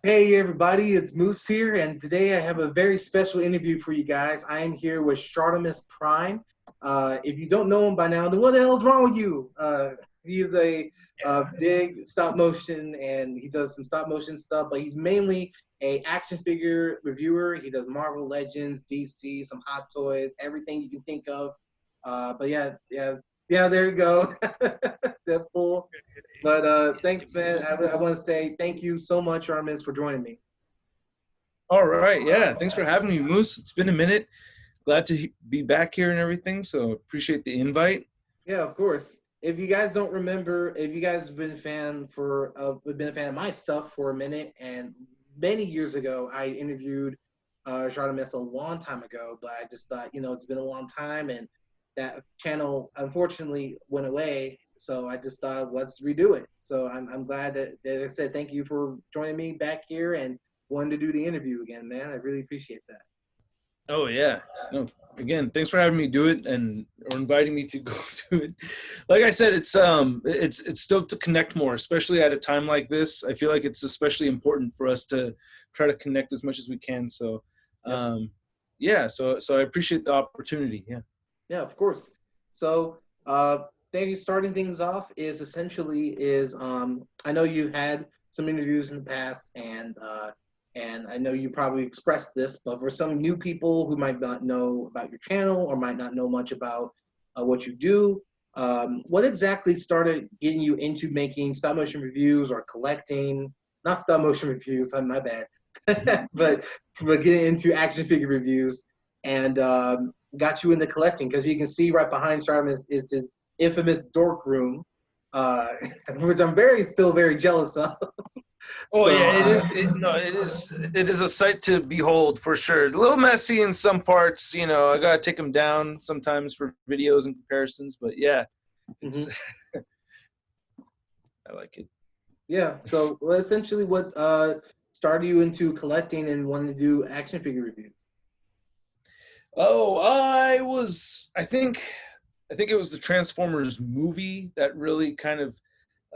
Hey everybody, it's Moose here, and today I have a very special interview for you guys. I am here with Shartimus Prime. If you don't know him by now, then what the hell is wrong with you? He is a big stop motion, and he does some stop motion stuff, but he's mainly a action figure reviewer. He does Marvel Legends, DC, some Hot Toys, everything you can think of. But yeah, there you go, Deadpool. But thanks, man. I want to say thank you so much, Armin, for joining me. All right. Yeah. Thanks for having me, Moose. It's been a minute. Glad to be back here and everything. So appreciate the invite. Yeah, of course. If you guys don't remember, if you guys have been a fan of my stuff for a minute, and many years ago, I interviewed Shartimus a long time ago, but I just thought, it's been a long time, and that channel unfortunately went away. So I just thought, let's redo it. So I'm glad that I said thank you for joining me back here and wanting to do the interview again, man. I really appreciate that. Oh yeah. No. Again, thanks for having me do it and or inviting me to go to it. Like I said, it's still to connect more, especially at a time like this. I feel like it's especially important for us to try to connect as much as we can. So, yeah. So I appreciate the opportunity. Yeah. Yeah, of course. So, thank you. Starting things off is I know you had some interviews in the past, and I know you probably expressed this, but for some new people who might not know about your channel or might not know much about what you do, what exactly started getting you into making stop motion reviews or collecting? Not stop motion reviews, I'm my bad, but getting into action figure reviews and got you into collecting because you can see right behind Charmin is his infamous dork room, uh, which I'm still very jealous of. Oh So yeah, it is. No, it is. It is a sight to behold for sure. A little messy in some parts. I gotta take them down sometimes for videos and comparisons. But yeah, it's. mhm. I like it. Yeah. So well, essentially, what started you into collecting and wanting to do action figure reviews? Oh, I was. I think it was the Transformers movie that really kind of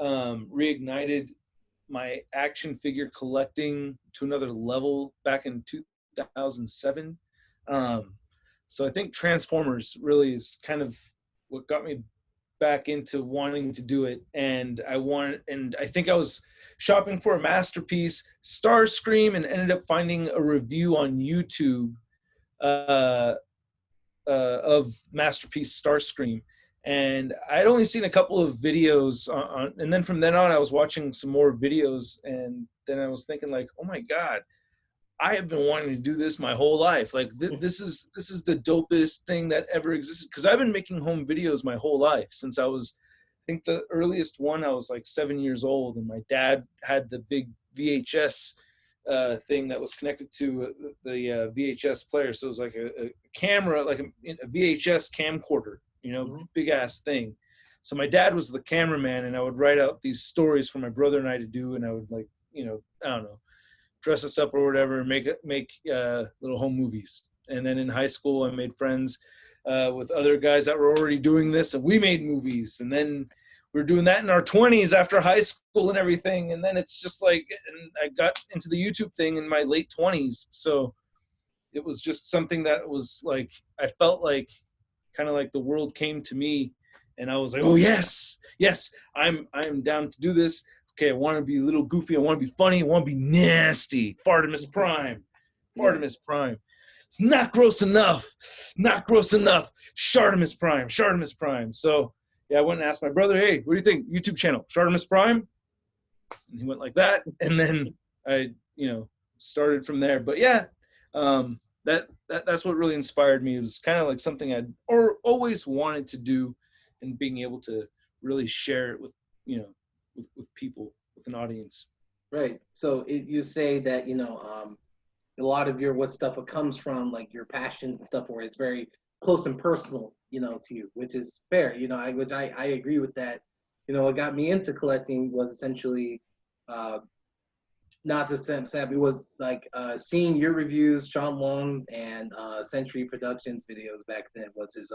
reignited my action figure collecting to another level back in 2007. Um, so I think Transformers really is kind of what got me back into wanting to do it. And I think I was shopping for a masterpiece, Starscream, and ended up finding a review on YouTube uh, of Masterpiece Starscream. And I'd only seen a couple of videos and then from then on, I was watching some more videos, and then I was thinking like, oh my god, I have been wanting to do this my whole life. Like this is the dopest thing that ever existed because I've been making home videos my whole life since I was. I think the earliest one I was like 7 years old, and my dad had the big VHS thing that was connected to the VHS player. So it was like a camera, like a VHS camcorder, Mm-hmm. big ass thing. So my dad was the cameraman, and I would write out these stories for my brother and I to do, and I would like, I don't know, dress us up or whatever, and make little home movies. And then in high school, I made friends with other guys that were already doing this, and we made movies. And then we were doing that in our 20s after high school and everything. And then it's just like, and I got into the YouTube thing in my late 20s. So it was just something that was like, I felt like kind of like the world came to me, and I was like, oh yes, yes, I'm down to do this. Okay, I want to be a little goofy. I want to be funny. I want to be nasty. Fartimus Prime. Yeah. Fartimus Prime. It's not gross enough. Not gross enough. Shartimus Prime. Shartimus Prime. So yeah, I went and asked my brother, hey, what do you think? YouTube channel, Shartimus Prime? And he went like that. And then I, started from there. But yeah, that's what really inspired me. It was kind of like something I'd always wanted to do, and being able to really share it with, with people, with an audience. Right. So you say that a lot of your what stuff it comes from, like your passion and stuff, where it's very close and personal, to you, which is fair. I agree with that. What got me into collecting was essentially not to say it was like seeing your reviews, Sean Long and Century Productions videos back then was his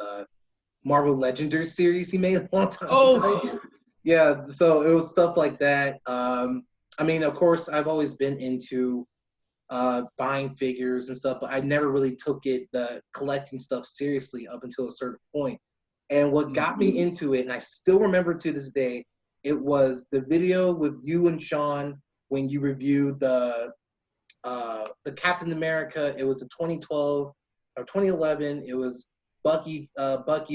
Marvel Legendary series he made a long time ago. Oh, Yeah, so it was stuff like that. I mean, of course, I've always been into buying figures and stuff, but I never really took the collecting stuff seriously up until a certain point. And what got me into it, and I still remember to this day, it was the video with you and Sean when you reviewed the Captain America. It was the 2012 or 2011. It was Bucky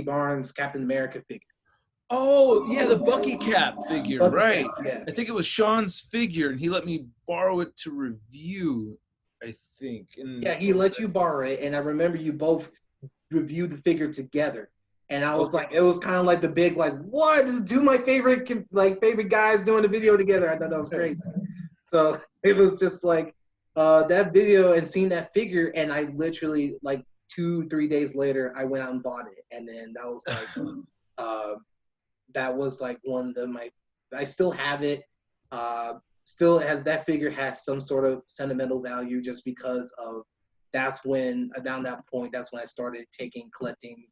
Barnes Captain America figure. Oh, yeah, the Bucky Cap figure, Bucky right. Cap, yes. I think it was Sean's figure, and he let me borrow it to review, I think. And Yeah, he let you borrow it, and I remember you both reviewed the figure together. And I was like, it was kind of like the big, like, what? Do my favorite guys doing a video together. I thought that was crazy. So it was just like that video and seeing that figure, and I literally like 2-3 days later, I went out and bought it, and then that was like one of my. I still have it. Still has that figure has some sort of sentimental value just because of that's when down that point that's when I started taking collecting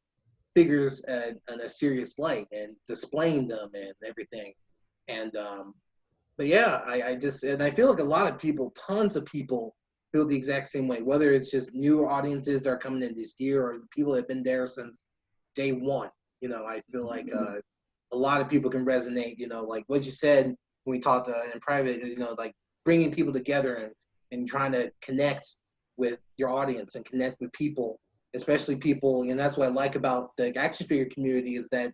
figures in a serious light and displaying them and everything. And but yeah, I just and I feel like a lot of people, tons of people, feel the exact same way. Whether it's just new audiences that are coming in this year or people that have been there since day one. You know, I feel like a lot of people can resonate. You know, like what you said when we talked in private. You know, like bringing people together and trying to connect with your audience and connect with people, especially people. And that's what I like about the action figure community is that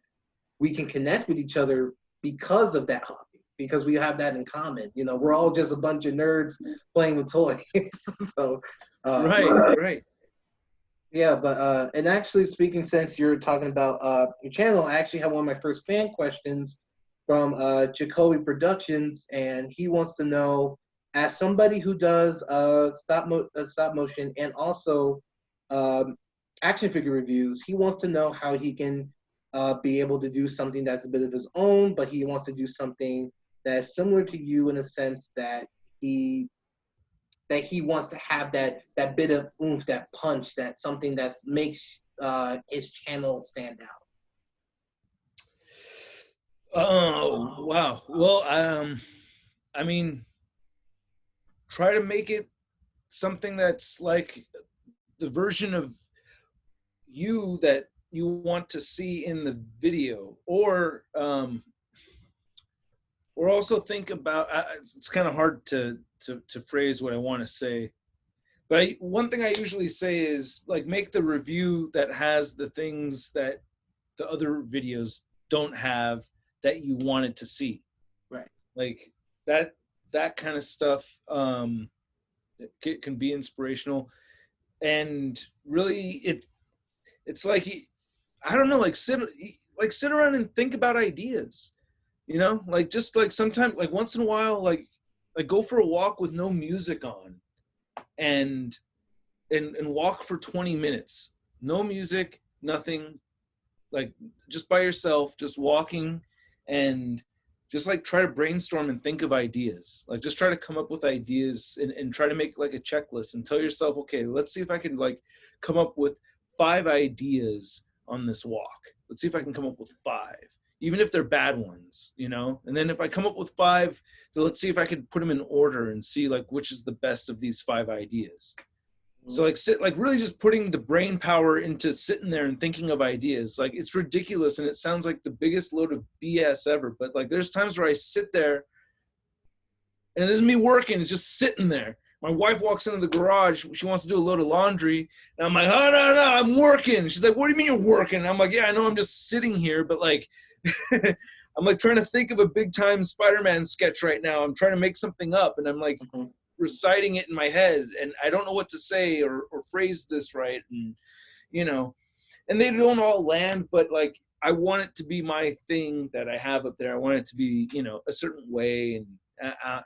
we can connect with each other because of that hobby, because we have that in common. You know, we're all just a bunch of nerds playing with toys. So, right. Yeah, but and actually speaking, since you're talking about your channel, I actually have one of my first fan questions from Jacoby Productions, and he wants to know, as somebody who does stop motion and also um, action figure reviews, he wants to know how he can be able to do something that's a bit of his own, but he wants to do something that's similar to you in a sense that he wants to have that bit of oomph, that punch, that something that makes his channel stand out. Oh, wow. Well, I mean, try to make it something that's like the version of you that you want to see in the video, or also think about. It's kind of hard to phrase what I want to say, but one thing I usually say is like make the review that has the things that the other videos don't have that you wanted to see. Right. Like that kind of stuff can be inspirational, and really it's like I don't know, like sit around and think about ideas, you know, like just like sometimes like once in a while like go for a walk with no music on and walk for 20 minutes, no music, nothing, like just by yourself, just walking, and just like try to brainstorm and think of ideas, like just try to come up with ideas and try to make like a checklist and tell yourself, okay, let's see if I can like come up with 5 ideas on this walk. Let's see if I can come up with 5, even if they're bad ones, you know. And then if I come up with 5, then let's see if I can put them in order and see like which is the best of these 5 ideas. So like really just putting the brain power into sitting there and thinking of ideas. Like it's ridiculous and it sounds like the biggest load of BS ever, but like there's times where I sit there and this is me working, it's just sitting there. My wife walks into the garage, she wants to do a load of laundry, and I'm like, oh no, I'm working. She's like, what do you mean you're working? And I'm like, yeah, I know I'm just sitting here, but like I'm like trying to think of a big time Spider-Man sketch right now. I'm trying to make something up and I'm like reciting it in my head and I don't know what to say or phrase this right, and you know, and they don't all land, but like I want it to be my thing that I have up there. I want it to be, you know, a certain way, and I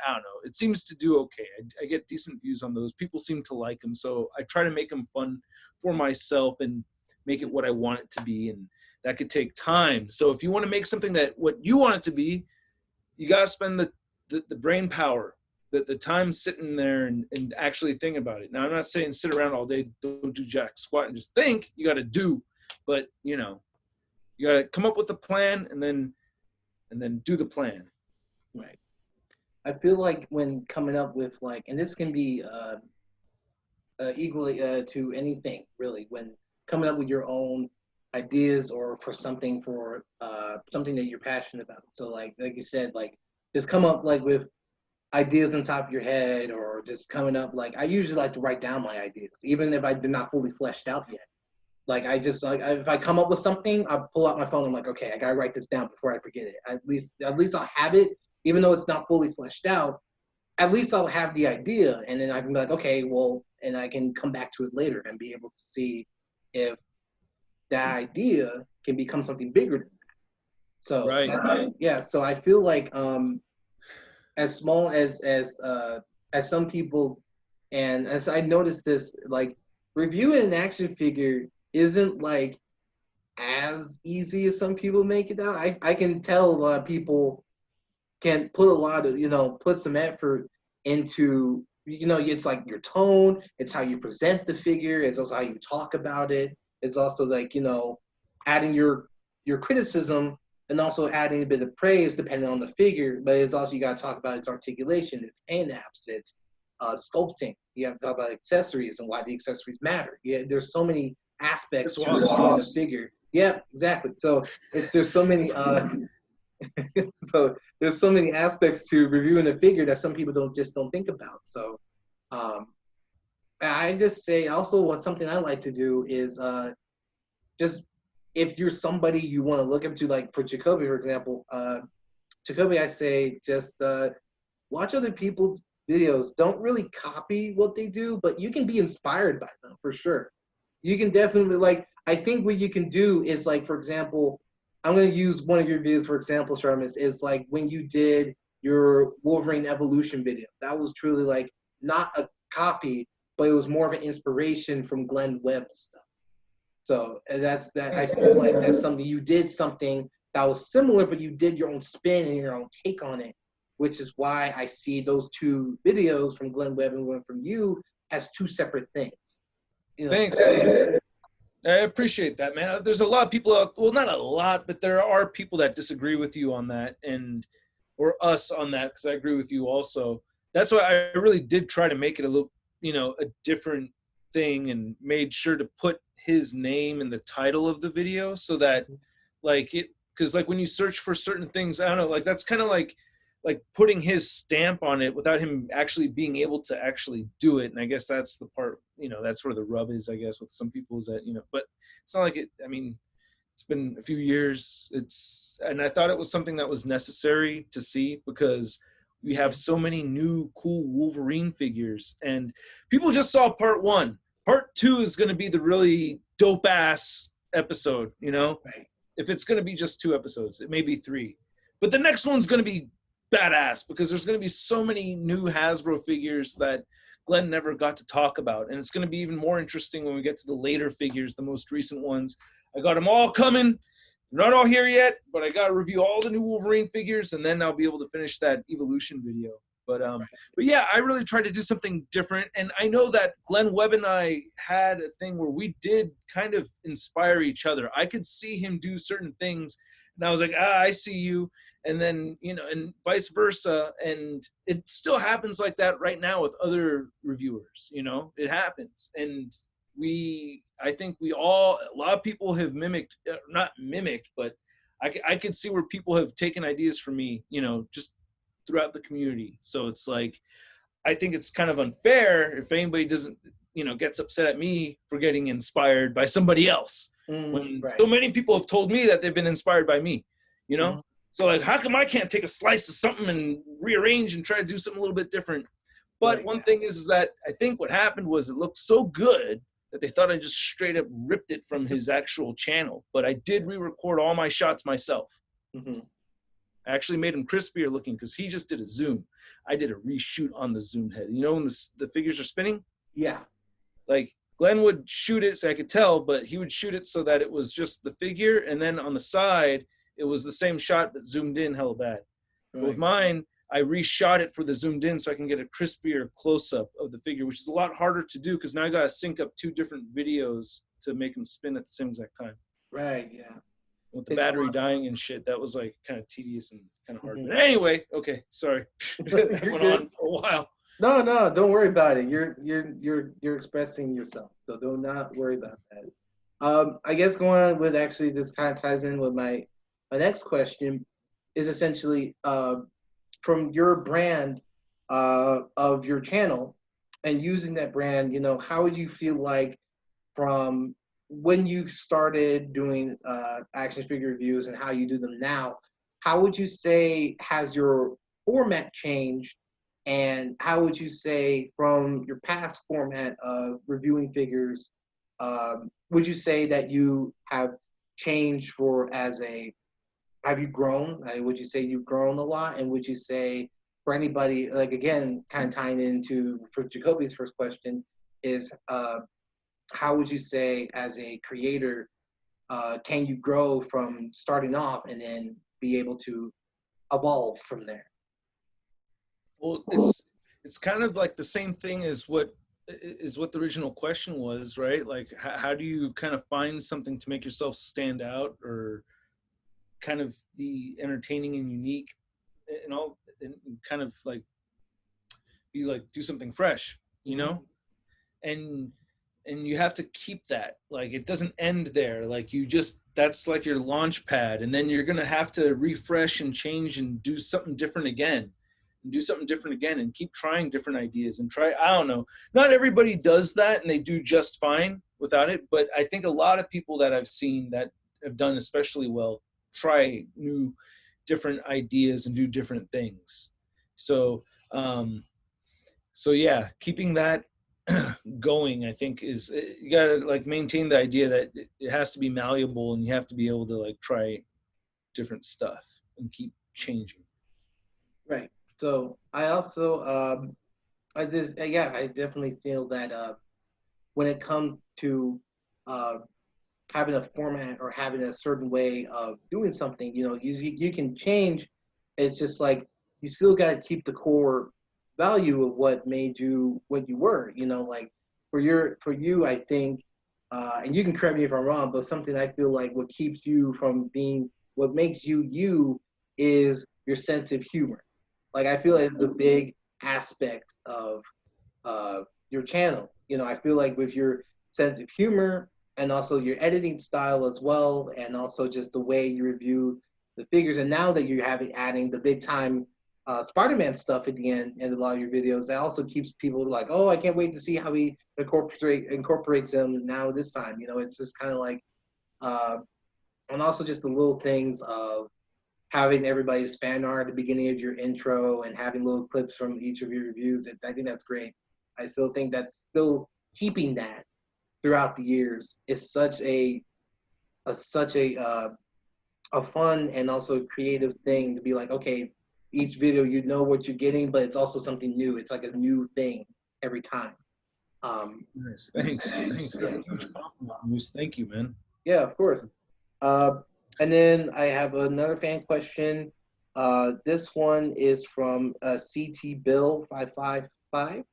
don't know, it seems to do okay. I get decent views on those. People seem to like them, so I try to make them fun for myself and make it what I want it to be, and that could take time. So if you want to make something that what you want it to be, you got to spend the brain power, the time sitting there and actually thinking about it. Now, I'm not saying sit around all day, don't do jack squat and just think. You got to do, but you know, you got to come up with a plan and then do the plan. Right. I feel like when coming up with like, and this can be equally to anything really, when coming up with your own ideas or for something something that you're passionate about. So like you said, like just come up like with ideas on top of your head or just coming up like I usually like to write down my ideas even if they're not fully fleshed out yet. Like I just like if I come up with something, I pull out my phone. I'm like, okay, I gotta write this down before I forget it. At least I'll have it, even though it's not fully fleshed out. At least I'll have the idea, and then I can be like, okay, well, and I can come back to it later and be able to see if that idea can become something bigger than that. So Right. yeah, so I feel like as small as some people, and as I noticed this, like reviewing an action figure isn't like as easy as some people make it out. I can tell a lot of people can put a lot of put some effort into it's like your tone, it's how you present the figure, it's also how you talk about it, it's also like adding your criticism and also adding a bit of praise depending on the figure, but it's also you got to talk about its articulation, its paint apps, its sculpting. You have to talk about accessories and why the accessories matter. Yeah, there's so many aspects to reviewing a figure. Yeah, exactly. So there's so many so there's so many aspects to reviewing a figure that some people don't think about. So I just say also what something I like to do is just if you're somebody you want to look up to, like for Jacoby, for example, Jacoby, I say just watch other people's videos. Don't really copy what they do, but you can be inspired by them for sure. You can definitely I think what you can do is like, for example, I'm going to use one of your videos, for example, Shartimus, is like when you did your Wolverine evolution video. That was truly like not a copy, but it was more of an inspiration from Glenn Webb's stuff. So that's that. I feel like that's something you did something that was similar, but you did your own spin and your own take on it, which is why I see those two videos from Glenn Webb and one from you as two separate things. Thanks. I appreciate that, man. There's a lot of people out, well, not a lot, but there are people that disagree with you on that or us on that, because I agree with you also. That's why I really did try to make it a little, a different thing, and made sure to put his name in the title of the video so that because when you search for certain things, I don't know, that's kind of like putting his stamp on it without him actually being able to actually do it. And I guess that's the part, that's where the rub is, I guess, with some people is that, but it's not like it, I mean, it's been a few years. And I thought it was something that was necessary to see because we have so many new cool Wolverine figures, and people just saw part 1. Part 2 is going to be the really dope ass episode, Right. If it's going to be just 2 episodes, it may be 3, but the next one's going to be badass because there's going to be so many new Hasbro figures that Glenn never got to talk about, and it's going to be even more interesting when we get to the later figures, the most recent ones. I got them all coming. They're not all here yet, but I got to review all the new Wolverine figures, and then I'll be able to finish that evolution video. But yeah, I really tried to do something different, and I know that Glenn Webb and I had a thing where we did kind of inspire each other. I could see him do certain things, and I was like, I see you. And then, and vice versa. And it still happens like that right now with other reviewers, it happens. And I think a lot of people have not mimicked, but I could see where people have taken ideas from me, just throughout the community. So it's like, I think it's kind of unfair if anybody doesn't, gets upset at me for getting inspired by somebody else. When right. So many people have told me that they've been inspired by me, Mm-hmm. So how come I can't take a slice of something and rearrange and try to do something a little bit different? But one thing is that I think what happened was it looked so good that they thought I just straight up ripped it from his actual channel. But I did re-record all my shots myself. Mm-hmm. I actually made him crispier looking because he just did a zoom. I did a reshoot on the zoom head. When the figures are spinning? Yeah. Like Glenn would shoot it so I could tell, but he would shoot it so that it was just the figure, and then on the side, it was the same shot but zoomed in hella bad. Right. But with mine, I reshot it for the zoomed in so I can get a crispier close-up of the figure, which is a lot harder to do because now I got to sync up 2 different videos to make them spin at the same exact time. Right, yeah. with the Takes a battery lot. dying and shit. That was like kind of tedious and kind of hard. Mhm. But anyway, okay, sorry. That You're went good. on for a while. No, no, don't worry about it. You're expressing yourself, so do not worry about that. I guess going on with actually this kind of ties in with my next question is essentially from your brand of your channel and using that brand. You know, how would you feel like from when you started doing action figure reviews and how you do them now? How would you say has your format changed? And how would you say from your past format of reviewing figures, would you say that you have changed for as a, have you grown? Would you say you've grown a lot? And would you say for anybody, like again, kind of tying into for Jacoby's first question, is how would you say as a creator, can you grow from starting off and then be able to evolve from there? Well, it's kind of like the same thing as what the original question was, right? Like, how do you kind of find something to make yourself stand out, or kind of be entertaining and unique, and all, and kind of like be like do something fresh, you Mm-hmm. know? and and you have to keep that, like it doesn't end there, like you just, that's like your launch pad, and then you're gonna have to refresh and change and do something different again, and do something different again, and keep trying different ideas and try, I don't know, not everybody does that and they do just fine without it, but I think a lot of people that I've seen that have done especially well try new different ideas and do different things. So um so yeah, keeping that going, I think, is, you gotta like maintain the idea that it has to be malleable, and you have to be able to like try different stuff and keep changing. Right. So I also I just yeah, I definitely feel that when it comes to uh having a format or having a certain way of doing something, you know, you can change. It's just like you still got to keep the core value of what made you what you were. You know, like for you, I think, and you can correct me if I'm wrong, but something I feel like what keeps you from being what makes you you is your sense of humor. Like I feel like it's a big aspect of your channel. You know, I feel like with your sense of humor and also your editing style as well, and also just the way you review the figures, and now that you're having adding the big time Spider-Man stuff at the end in a lot of your videos, that also keeps people like, oh, I can't wait to see how he incorporates them now this time. You know, it's just kind of like, uh, and also just the little things of having everybody's fan art at the beginning of your intro and having little clips from each of your reviews. I think that's great. I still think that's still keeping that throughout the years is such a fun and also creative thing to be like, okay, each video you know what you're getting, but it's also something new. It's like a new thing every time. Um, Nice, thanks, that's a huge compliment, Moose. Thank you, man. yeah, of course. Uh, and then I have another fan question. This one is from CT Bill 555.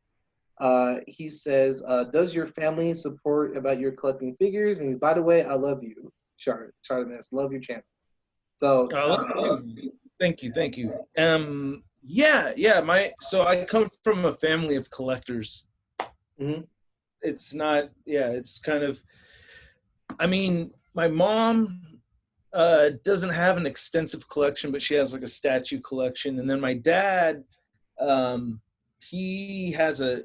He says, "Does your family support about your collecting figures?" And by the way, I love you, Shartimus. Love your channel. So, I love you too. Thank you. Yeah, my, so I come from a family of collectors. mhm, It's not, yeah, it's kind of, I mean, my mom doesn't have an extensive collection, but she has like a statue collection. And then my dad, um, he has a,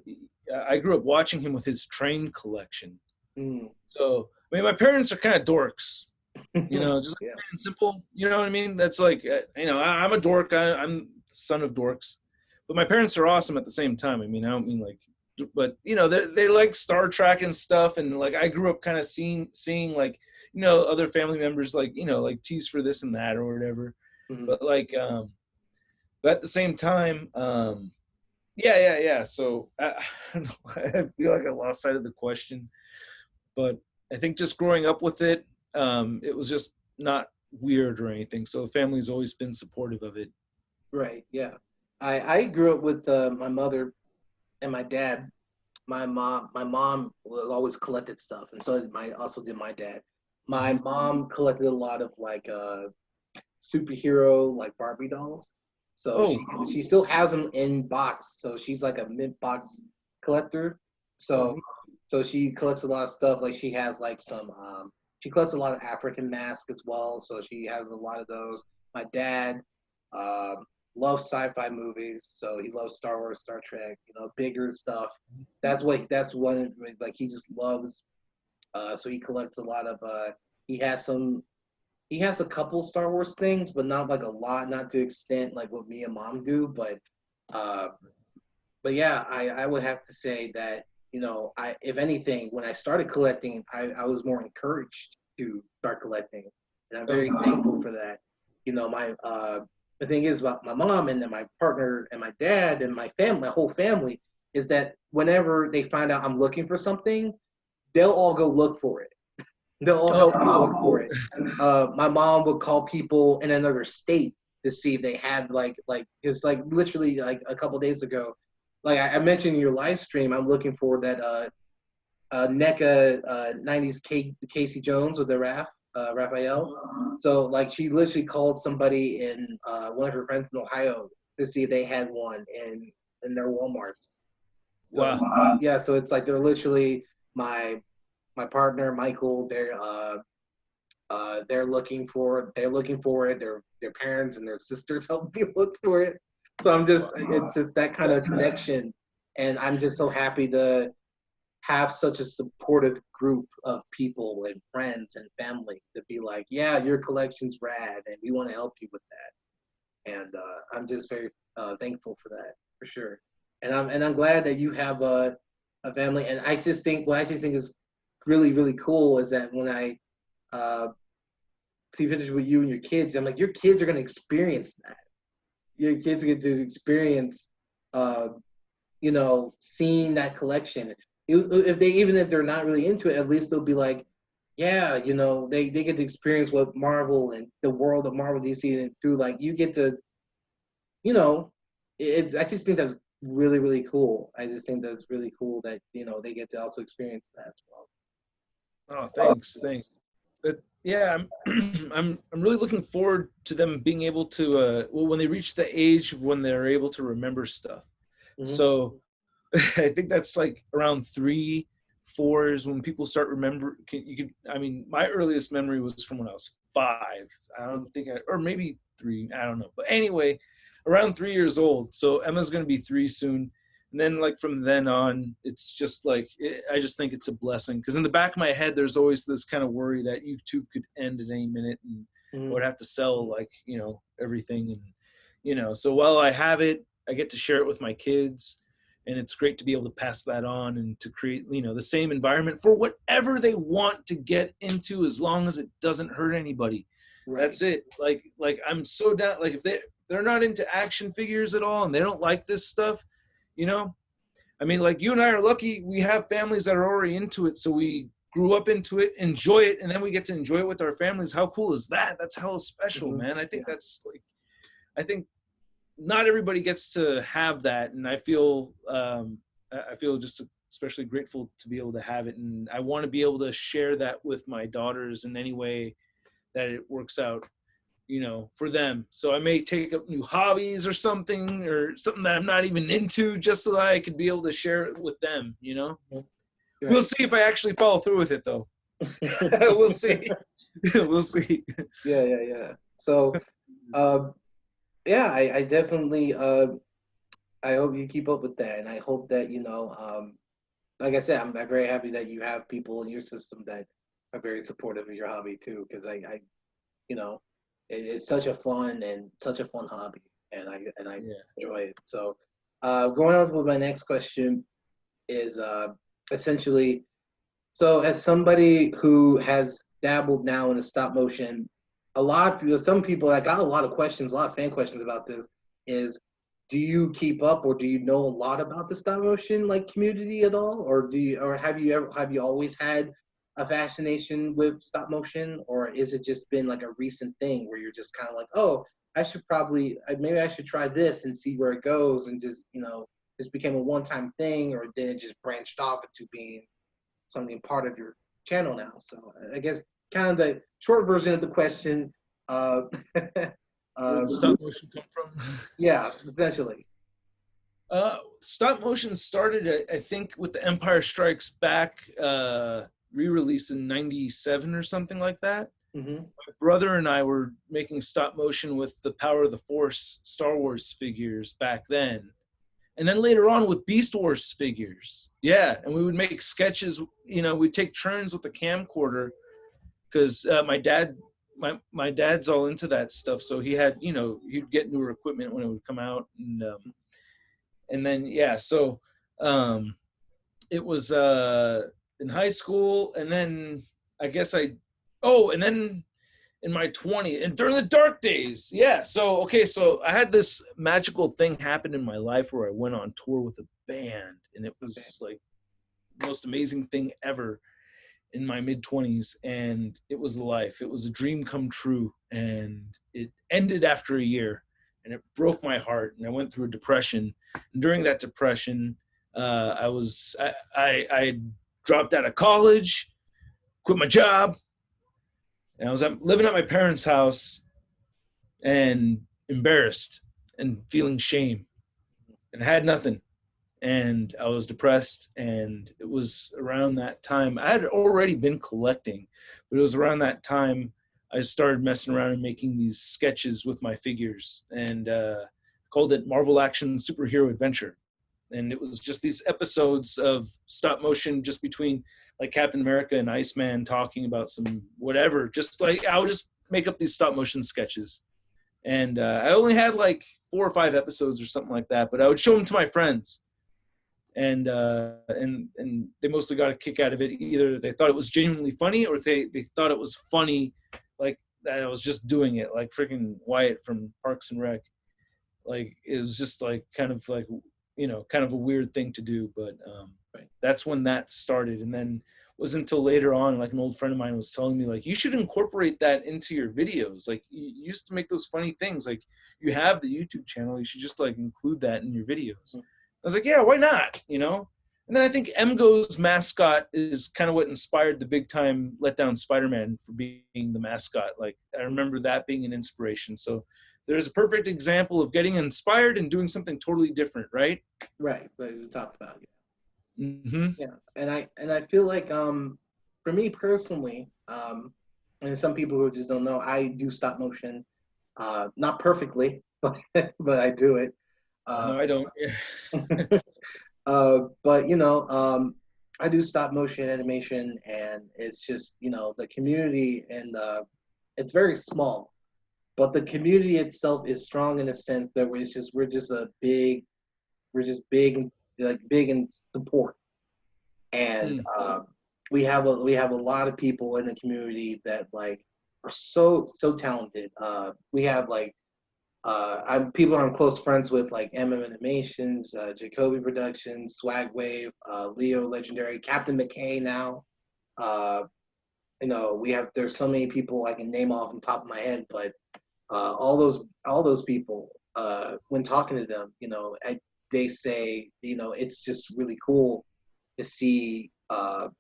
I grew up watching him with his train collection. mm. So, I mean, my parents are kind of dorks, you know, just Yeah, plain and simple. You know what I mean? That's like, you know, I'm a dork. I'm the son of dorks, but my parents are awesome at the same time. I mean, I don't mean like, but you know, they like Star Trek and stuff, and like I grew up kind of seeing like, you know, other family members like, you know, like tease for this and that or whatever. mhm, But like, but at the same time, yeah. So I don't know, I feel like I lost sight of the question, but I think just growing up with it, it was just not weird or anything. So the family's always been supportive of it. right. Yeah, I grew up with my mother and my dad. My mom always collected stuff, and so did my dad. my mom collected a lot of like superhero like Barbie dolls. So Oh, she still has them in box. So she's like a mint box collector. oh, So neat. she collects a lot of stuff. Like she has like some she collects a lot of African masks as well. So she has a lot of those. My dad um loves sci-fi movies, so he loves Star Wars, Star Trek, bigger stuff. That's one like he just loves. So he collects a lot of he has some he has a couple Star Wars things, but not like a lot, not to extent like what me and mom do. Uh, but yeah, I would have to say that I if anything, when I started collecting, I was more encouraged to start collecting, and I'm very Oh, thankful for that. My the thing is about my mom and then my partner and my dad and my family, my whole family, is that whenever they find out I'm looking for something, they'll all go look for it. They'll all oh, help me look for it. My mom would call people in another state to see if they had like just like literally like a couple days ago, like I mentioned in your live stream, I'm looking for that NECA 90s Casey Jones with the Raphael. So like she literally called somebody in one of her friends in Ohio to see if they had one in their WalMarts. So wow. yeah, so it's like they're literally my partner Michael. They're looking for it. Their parents and their sisters help me look for it. So it's just that kind of connection, and I'm just so happy to have such a supportive group of people and friends and family to be like, yeah, your collection's rad, and we want to help you with that. And I'm just very thankful for that, for sure. And I'm glad that you have a family. And I just think what I just think is really really cool is that when I uh, see pictures with you and your kids, I'm like, your kids are going to experience that. Your kids get to experience, uh, seeing that collection. If they even if they're not really into it, at least they'll be like, yeah, they get to experience what Marvel and the world of Marvel DC and through like you get to, you know, it's I just think that's really really cool. I just think that's really cool that they get to also experience that as well. Oh, thanks. But yeah, I'm really looking forward to them being able to well, when they reach the age when they're able to remember stuff. Hmm. So I think that's like around 3, 4 is when people start remember. You could, I mean, my earliest memory was from when I was 5. I don't think or maybe 3. I don't know. But anyway, around 3 years old. So Emma's going to be 3 soon. And then like from then on, it's just like, I just think it's a blessing. Because in the back of my head, there's always this kind of worry that YouTube could end at any minute and I Hmm. would have to sell like, everything. And, so while I have it, I get to share it with my kids, and it's great to be able to pass that on and to create the same environment for whatever they want to get into, as long as it doesn't hurt anybody. Right. That's it. Like I'm so down. Like if they're not into action figures at all and they don't like this stuff, you know I mean, like you and I are lucky we have families that are already into it, so we grew up into it, enjoy it, and then we get to enjoy it with our families. How cool is that? That's hella special, Hmm. man. I think Yeah. that's like, I think not everybody gets to have that, and I feel just especially grateful to be able to have it, and I want to be able to share that with my daughters in any way that it works out, for them. So I may take up new hobbies or something that I'm not even into, just so that I could be able to share it with them. We'll Right. see if I actually follow through with it, though. We'll see. We'll see. Yeah, yeah, yeah. So, uh, yeah, I definitely I hope you keep up with that, and I hope that like I said, I'm very happy that you have people in your system that are very supportive of your hobby too, because you know, it's such a fun hobby, and I Yeah. enjoy it. So, going on with my next question is essentially, so as somebody who has dabbled now in the stop motion, some people I got a lot of questions, a lot of fan questions about this is, do you keep up or do you know a lot about the stop motion like community at all, or have you always had a fascination with stop motion, or is it just been like a recent thing where you're just kind of like, oh, maybe I should try this and see where it goes, and just this became a one-time thing, or did it just branched off into being something part of your channel now? So I guess kind of the short version of the question. Uh, Where did stop motion come from? yeah, essentially. Stop motion started, I think, with the Empire Strikes Back re-release in '97 or something like that. Mm-hmm. My brother and I were making stop motion with the Power of the Force Star Wars figures back then. And then later on with Beast Wars figures. Yeah, and we would make sketches, we'd take turns with the camcorder because my dad's all into that stuff. So he had, he'd get newer equipment when it would come out. And then, yeah, so it was in high school. And then I guess and then in my 20s and during the dark days. Yeah. So I had this magical thing happen in my life where I went on tour with a band, and it was like the most amazing thing ever in my mid-20s, and it was life. It was a dream come true, and it ended after a year, and it broke my heart, and I went through a depression. And during that depression, I dropped out of college, quit my job, and I was living at my parents' house and embarrassed and feeling shame, and I had nothing. And I was depressed, and it was around that time. I had already been collecting, but it was around that time I started messing around and making these sketches with my figures, and called it Marvel Action Superhero Adventure. And it was just these episodes of stop motion just between like Captain America and Iceman talking about some whatever. Just like I would just make up these stop motion sketches. And I only had like 4 or 5 episodes or something like that, but I would show them to my friends. And they mostly got a kick out of it. Either they thought it was genuinely funny, or they thought it was funny, like that I was just doing it, like freaking Wyatt from Parks and Rec. Like it was just like kind of like kind of a weird thing to do, but that's when that started. And then it wasn't until later on, like an old friend of mine was telling me, like, you should incorporate that into your videos. Like you used to make those funny things. Like you have the YouTube channel, you should just like include that in your videos. I was like, yeah, why not? And then I think MGO's mascot is kind of what inspired the big time letdown Spider-Man for being the mascot. Like I remember that being an inspiration. So there's a perfect example of getting inspired and doing something totally different, right? Right, like we talked about. Yeah. Mm-hmm. Yeah, and I feel like for me personally, and some people who just don't know, I do stop motion, not perfectly, but I do it. No, I don't. But I do stop motion animation, and it's just the community, and it's very small, but the community itself is strong in a sense that we're just big and like big in support, and we have a lot of people in the community that like are so talented. We have like I'm close friends with, like MM Animations, Jacoby Productions, Swag Wave, Leo Legendary, Captain McKay now. Uh, there's so many people I can name off on top of my head, but all those people, when talking to them, they say, it's just really cool to see an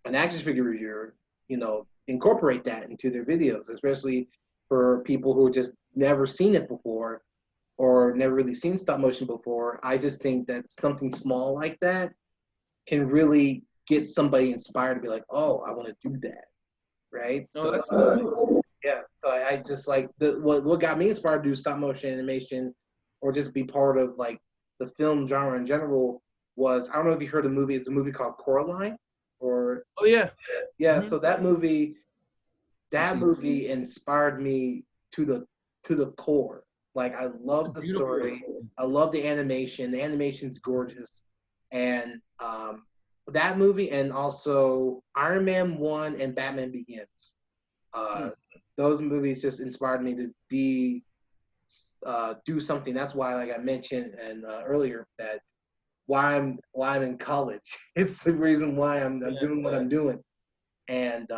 action figure reviewer, incorporate that into their videos, especially for people who just never seen it before or never really seen stop motion before. I just think that something small like that can really get somebody inspired to be like, oh, I want to do that, right? No, that's cool. Yeah. So I just like what got me inspired to do stop motion animation, or just be part of like the film genre in general, was, I don't know if you heard the movie. It's a movie called Coraline, or Oh yeah. yeah. Mm-hmm. So that movie inspired me to the core. Like I love the story. I love the animation. The animation's gorgeous, and that movie, and also Iron Man 1 and Batman Begins. Those movies just inspired me to do something. That's why, like I mentioned earlier, that why I'm in college. It's the reason why I'm doing what I'm doing, and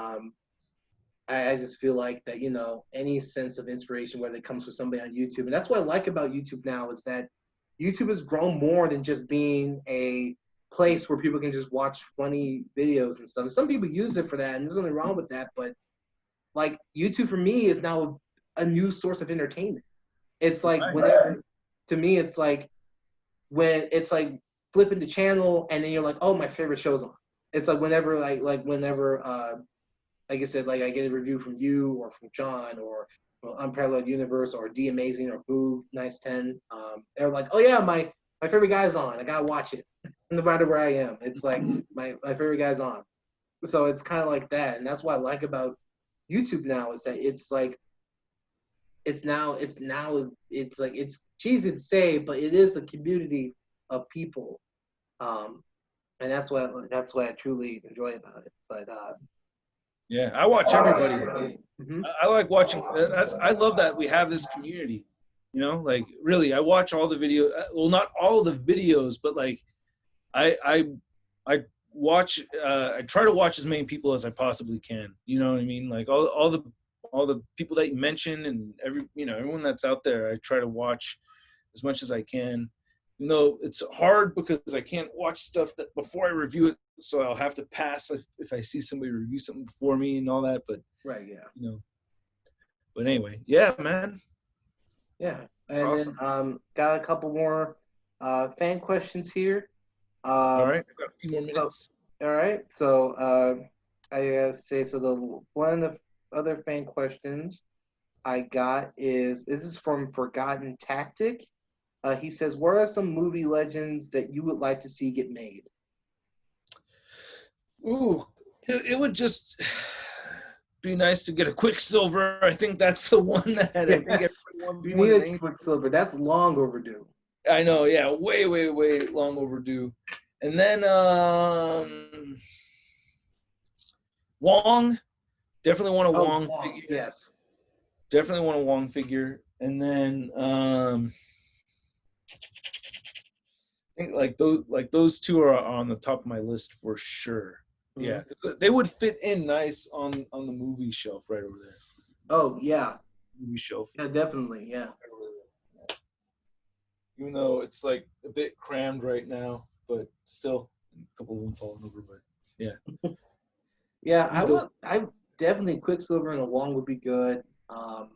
I just feel like that, any sense of inspiration, whether it comes from somebody on YouTube, and that's what I like about YouTube now, is that YouTube has grown more than just being a place where people can just watch funny videos and stuff. Some people use it for that, and there's nothing wrong with that. But like YouTube for me is now a new source of entertainment. It's like whenever, to me, it's like when it's like flipping the channel and then you're like, oh, my favorite show's on. It's like whenever whenever like I said, like I get a review from you or from John or Unparalleled Universe or D Amazing or Boo Nice 10. They're like, oh yeah, my favorite guy's on. I gotta watch it, no matter where I am. It's like my favorite guy's on. So it's kind of like that, and that's what I like about YouTube now is that it's like it's cheesy to say, but it is a community of people, and that's what I truly enjoy about it. But yeah, I watch everybody. I like watching. I love that we have this community. You know, like really, I watch all the video. Well, not all the videos, but like, I watch. I try to watch as many people as I possibly can. You know what I mean? Like all the people that you mentioned and everyone that's out there. I try to watch as much as I can. You know, it's hard because I can't watch stuff that before I review it, so I'll have to pass if I see somebody review something before me and all that. But right, yeah. You know, but anyway, yeah, man. Yeah, That's and awesome. then got a couple more fan questions here. All right, I've got a few more minutes. All right, so I gotta say, so the one of the other fan questions I got is this is from Forgotten Tactic. He says, "What are some movie legends that you would like to see get made?" Ooh, it would just be nice to get a Quicksilver. I think that's the one that I think everyone you need a Quicksilver. That's long overdue. I know, yeah, way long overdue. And then Wong, definitely want a Wong figure. Yes, definitely want a Wong figure. And then I think like those two are on the top of my list for sure. Mm-hmm. Yeah, they would fit in nice on the movie shelf right over there. Oh yeah, movie shelf. Yeah, definitely. Yeah. Even though it's like a bit crammed right now, but still a couple of them falling over. But yeah. Yeah, I definitely Quicksilver and a Wong would be good. I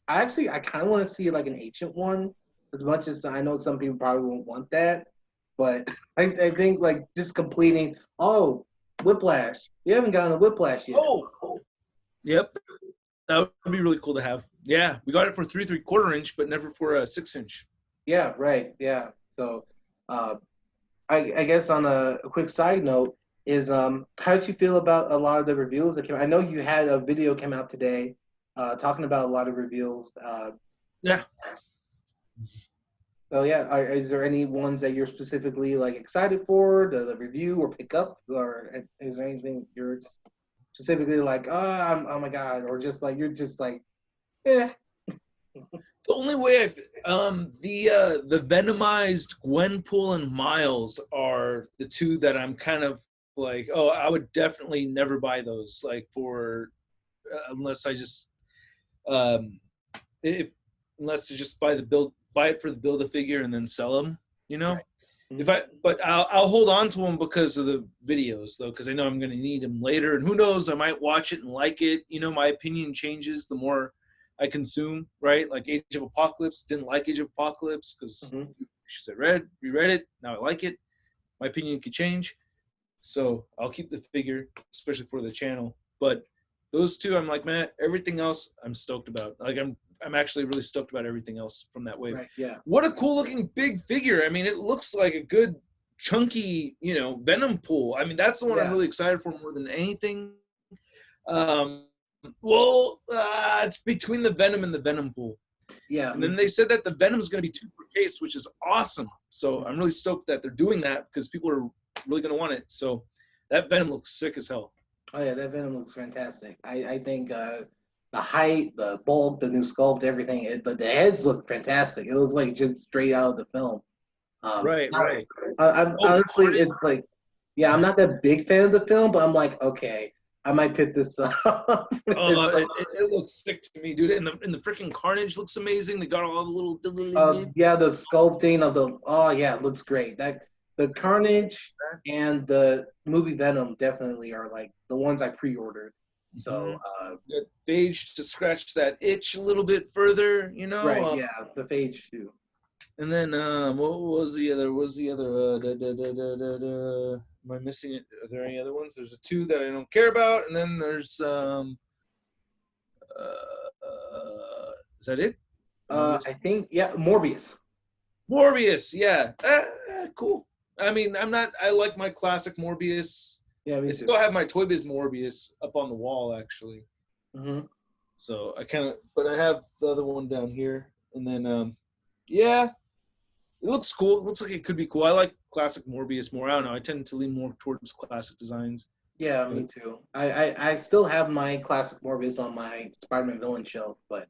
kind of want to see like an ancient one, as much as I know some people probably won't want that, but I think like just completing. Oh, Whiplash! You haven't gotten a Whiplash yet. Oh, yep, that would be really cool to have. Yeah, we got it for 3 3/4 inch, but never for a 6 inch. Yeah, right. Yeah. So, I guess on a quick side note is how did you feel about a lot of the reveals that came out? I know you had a video come out today talking about a lot of reveals. Yeah. So yeah, is there any ones that you're specifically like excited for the review or pick up, or is there anything you're specifically like, oh my god, or just like you're just like, eh? The only way the Venomized Gwenpool and Miles are the two that I'm kind of like, oh, I would definitely never buy those, like for unless I just unless to just buy it for the build a figure and then sell them, you know. Right. But I'll hold on to them because of the videos though, because I know I'm going to need them later, and who knows, I might watch it and like it. You know, my opinion changes the more I consume, right? Like Age of Apocalypse, didn't like Age of Apocalypse because I reread it, now I like it. My opinion could change, so I'll keep the figure, especially for the channel. But those two, I'm like, man, everything else I'm stoked about. Like I'm actually really stoked about everything else from that wave. Right, yeah. What a cool looking big figure. I mean, it looks like a good chunky, Venom pool. I mean, that's the one I'm really excited for more than anything. Well, it's between the Venom and the Venom pool. Yeah. And then they said that the Venom is going to be 2 per case, which is awesome. So I'm really stoked that they're doing that because people are really going to want it. So that Venom looks sick as hell. Oh yeah, that Venom looks fantastic. I think the height, the bulk, the new sculpt, everything. The heads look fantastic. It looks like just straight out of the film. Right. Honestly, it's like, yeah, I'm not that big fan of the film, but I'm like, okay, I might pick this up. It looks sick to me, dude. And the freaking Carnage looks amazing. They got all the little. Yeah, the sculpting of it looks great. the Carnage and the movie Venom definitely are like the ones I pre-ordered. So, Got Phage to scratch that itch a little bit further, you know. right, yeah, the Phage too. And then what was the other? Am I missing it? Are there any other ones? There's a two that I don't care about, and then there's is that it? I think Morbius. Morbius, yeah, cool. I mean, I like my classic Morbius. Yeah, me I too. still have my Toy Biz Morbius up on the wall, actually. Mm-hmm. So but I have the other one down here, and then yeah, it looks cool. It looks like it could be cool. I like classic Morbius more. I don't know. I tend to lean more towards classic designs. Yeah, me too. I still have my classic Morbius on my Spider-Man villain shelf, but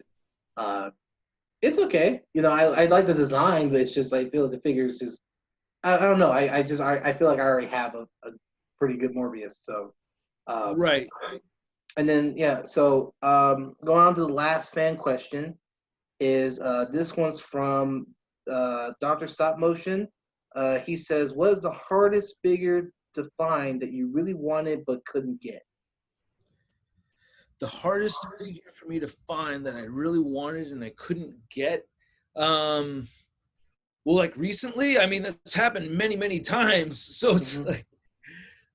it's okay. You know, I like the design, but it's just I feel the figures just I don't know. I feel like I already have a pretty good Morbius. So Right. and then yeah, so going on to the last fan question is this one's from Dr. Stop Motion. He says, "What is the hardest figure to find that you really wanted but couldn't get?" The hardest figure for me to find that I really wanted and I couldn't get. Well, like recently, I mean, that's happened many, many times. So it's like,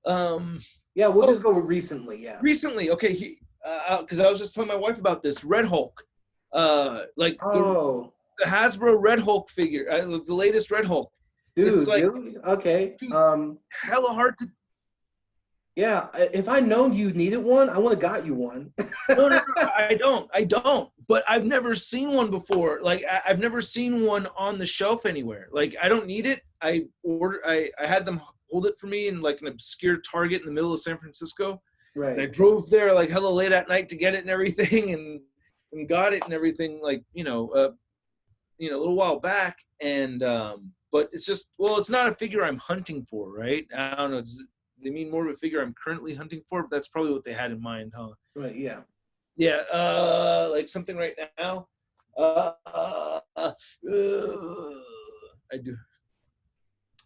yeah, we'll just go with recently. Yeah, recently, okay, because I was just telling my wife about this Red Hulk, like oh, the Hasbro Red Hulk figure, the latest Red Hulk. It's dude, like, really? Okay. dude, hella hard to. Yeah, if I known you needed one, I would have got you one. No, I don't. But I've never seen one before. Like I've never seen one on the shelf anywhere. Like I don't need it. I had them hold it for me in like an obscure Target in the middle of San Francisco. Right. And I drove there like hella late at night to get it and everything, and got it and everything. Like a little while back. And but it's just it's not a figure I'm hunting for, right? I don't know. They mean more of a figure I'm currently hunting for, but that's probably what they had in mind, huh? Right. Yeah. Yeah. Like something right now. I do.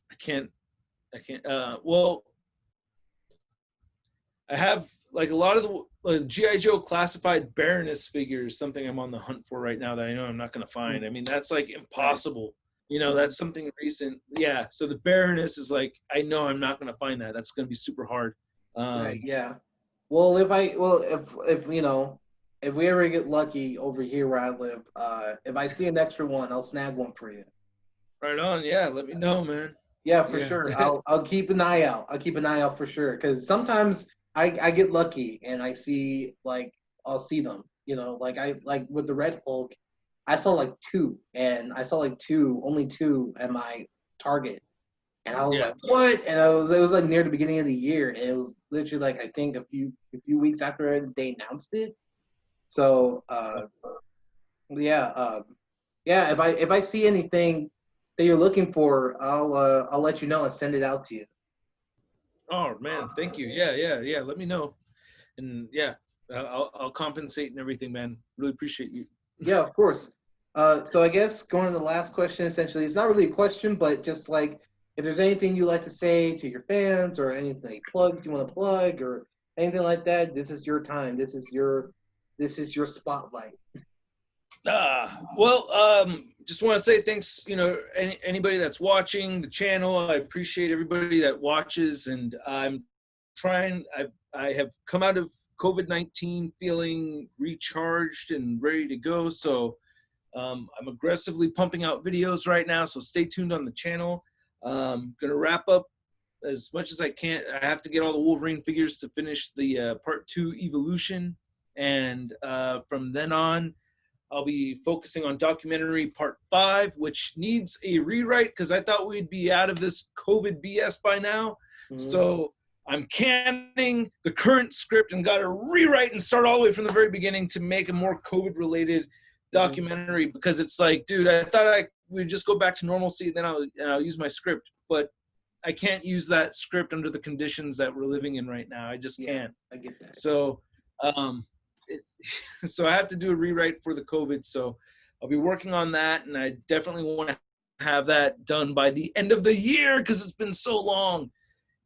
I can't. Well, I have like a lot of the GI Joe classified Baroness figures. Something I'm on the hunt for right now that I know I'm not going to find. I mean, that's like impossible. That's something recent. Yeah. So the Baroness is like, I know I'm not going to find that. That's going to be super hard. Right. Yeah. Well, if if we ever get lucky over here where I live, if I see an extra one, I'll snag one for you. Right on. Yeah. Let me know, man. Yeah, for sure. I'll keep an eye out. I'll keep an eye out for sure. Because sometimes I get lucky and I see I'll see them. Like I like with the Red Hulk, I saw like two, and I saw like only two at my Target, and I was like, what? And it was like near the beginning of the year, and it was literally like I think a few weeks after they announced it. So yeah, yeah. If I see anything that you're looking for, I'll let you know and send it out to you. Oh man, thank you. Yeah. Let me know, and yeah, I'll compensate and everything, man. Really appreciate you. Yeah, of course. So I guess going to the last question, essentially, it's not really a question, but just like if there's anything you like to say to your fans or anything like plugs you want to plug or anything like that, this is your time. This is your spotlight. Just want to say thanks. Anybody that's watching the channel, I appreciate everybody that watches, and I'm trying. I have come out of COVID-19 feeling recharged and ready to go. So I'm aggressively pumping out videos right now. So stay tuned on the channel. Gonna wrap up as much as I can. I have to get all the Wolverine figures to finish the part 2 evolution, and from then on, I'll be focusing on documentary part 5, which needs a rewrite because I thought we'd be out of this COVID BS by now. Mm-hmm. So I'm canning the current script and got to rewrite and start all the way from the very beginning to make a more COVID-related documentary, because it's like, dude, I thought we'd just go back to normalcy, then I'll use my script, but I can't use that script under the conditions that we're living in right now. I just can't. I get that. So, so I have to do a rewrite for the COVID. So I'll be working on that, and I definitely want to have that done by the end of the year because it's been so long.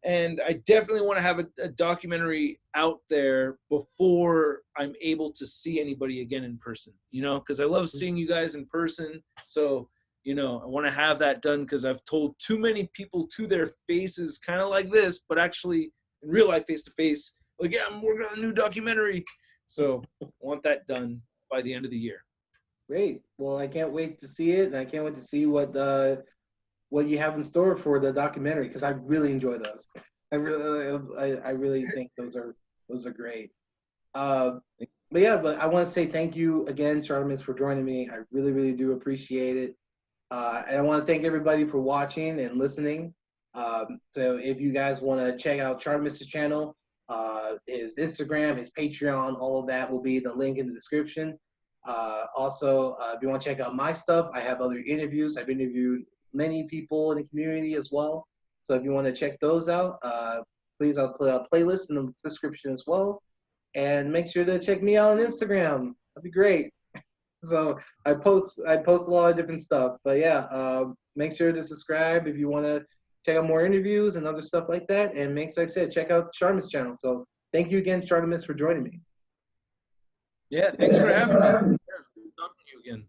And I definitely want to have a documentary out there before I'm able to see anybody again in person, you know, because I love seeing you guys in person. So, you know, I want to have that done because I've told too many people to their faces, kind of like this, but actually in real life, face to face, like, yeah, I'm working on a new documentary. So I want that done by the end of the year. Great. Well, I can't wait to see it, and I can't wait to see what you have in store for the documentary because I really enjoy those. I really think those are great. Uh, but yeah, but I want to say thank you again, Shartimus, for joining me. I really, really do appreciate it. And I want to thank everybody for watching and listening. So if you guys want to check out Shartimus' channel, his Instagram, his Patreon, all of that will be the link in the description. Also, if you want to check out my stuff, I have other interviews. I've interviewed many people in the community as well. So if you want to check those out, please, I'll put a playlist in the description as well. And make sure to check me out on Instagram. That'd be great. So I post a lot of different stuff. But yeah, make sure to subscribe if you want to check out more interviews and other stuff like that. And make sure, like I said, check out Shartimus' channel. So thank you again, Shartimus, for joining me. Yeah, thanks for having me. Yeah, it's good talking to you again.